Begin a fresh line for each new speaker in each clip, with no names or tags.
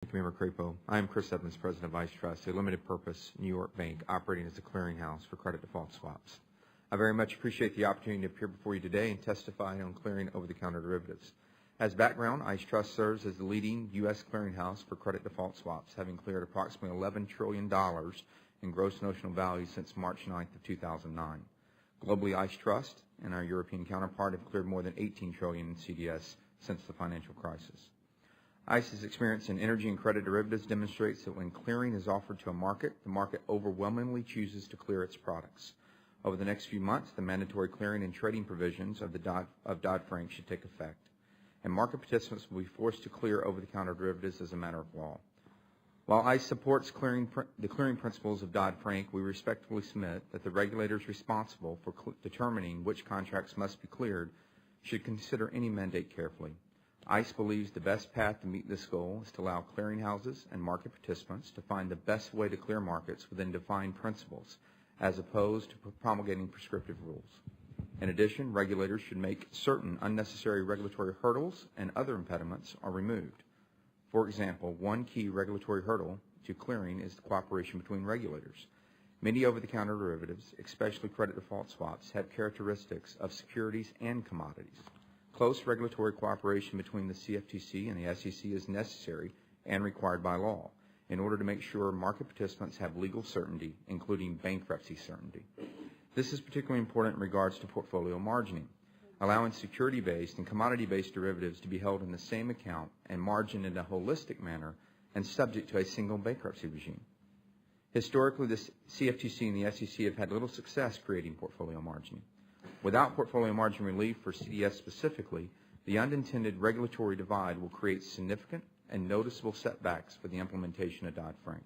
Thank you, Member Crapo. I am Chris Edmonds, President of ICE Trust, a limited-purpose New York bank operating as a clearinghouse for credit default swaps. I very much appreciate the opportunity to appear before you today and testify on clearing over-the-counter derivatives. As background, ICE Trust serves as the leading U.S. clearinghouse for credit default swaps, having cleared approximately $11 trillion in gross notional value since March 9th of 2009. Globally, ICE Trust and our European counterpart have cleared more than $18 trillion in CDS since the financial crisis. ICE's experience in energy and credit derivatives demonstrates that when clearing is offered to a market, the market overwhelmingly chooses to clear its products. Over the next few months, the mandatory clearing and trading provisions of Dodd-Frank should take effect, and market participants will be forced to clear over-the-counter derivatives as a matter of law. While ICE supports the clearing principles of Dodd-Frank, we respectfully submit that the regulators responsible for determining which contracts must be cleared should consider any mandate carefully. ICE believes the best path to meet this goal is to allow clearinghouses and market participants to find the best way to clear markets within defined principles, as opposed to promulgating prescriptive rules. In addition, regulators should make certain unnecessary regulatory hurdles and other impediments are removed. For example, one key regulatory hurdle to clearing is the cooperation between regulators. Many over-the-counter derivatives, especially credit default swaps, have characteristics of securities and commodities. Close regulatory cooperation between the CFTC and the SEC is necessary and required by law in order to make sure market participants have legal certainty, including bankruptcy certainty. This is particularly important in regards to portfolio margining, allowing security-based and commodity-based derivatives to be held in the same account and margined in a holistic manner and subject to a single bankruptcy regime. Historically, the CFTC and the SEC have had little success creating portfolio margining. Without portfolio margin relief for CDS specifically, the unintended regulatory divide will create significant and noticeable setbacks for the implementation of Dodd-Frank.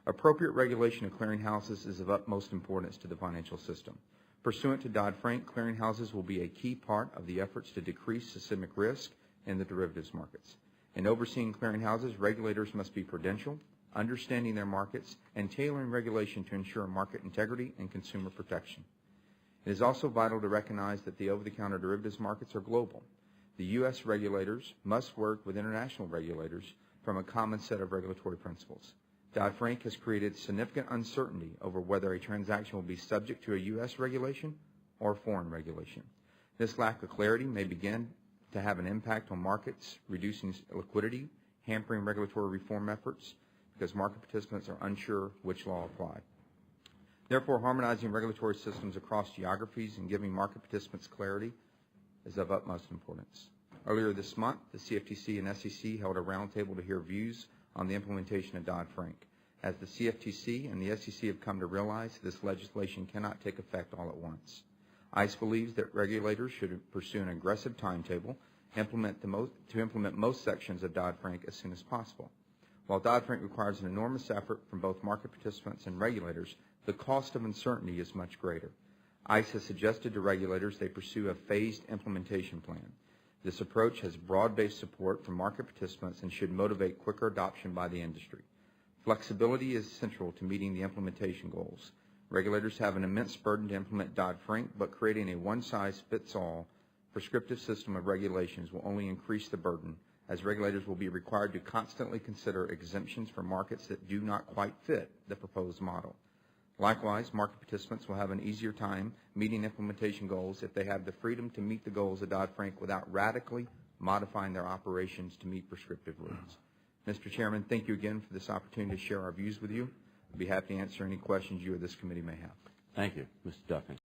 Appropriate regulation of clearinghouses is of utmost importance to the financial system. Pursuant to Dodd-Frank, clearinghouses will be a key part of the efforts to decrease systemic risk in the derivatives markets. In overseeing clearinghouses, regulators must be prudential, understanding their markets, and tailoring regulation to ensure market integrity and consumer protection. It is also vital to recognize that the over-the-counter derivatives markets are global. The U.S. regulators must work with international regulators from a common set of regulatory principles. Dodd-Frank has created significant uncertainty over whether a transaction will be subject to a U.S. regulation or foreign regulation. This lack of clarity may begin to have an impact on markets, reducing liquidity, hampering regulatory reform efforts, because market participants are unsure which law apply. Therefore, harmonizing regulatory systems across geographies and giving market participants clarity is of utmost importance. Earlier this month, the CFTC and SEC held a roundtable to hear views on the implementation of Dodd-Frank. As the CFTC and the SEC have come to realize, this legislation cannot take effect all at once. ICE believes that regulators should pursue an aggressive timetable to implement most sections of Dodd-Frank as soon as possible. While Dodd-Frank requires an enormous effort from both market participants and regulators, the cost of uncertainty is much greater. ICE has suggested to regulators they pursue a phased implementation plan. This approach has broad-based support from market participants and should motivate quicker adoption by the industry. Flexibility is central to meeting the implementation goals. Regulators have an immense burden to implement Dodd-Frank, but creating a one-size-fits-all prescriptive system of regulations will only increase the burden, as regulators will be required to constantly consider exemptions for markets that do not quite fit the proposed model. Likewise, market participants will have an easier time meeting implementation goals if they have the freedom to meet the goals of Dodd-Frank without radically modifying their operations to meet prescriptive rules. Mr. Chairman, thank you again for this opportunity to share our views with you. I'd be happy to answer any questions you or this committee may have.
Thank you, Mr. Duffy.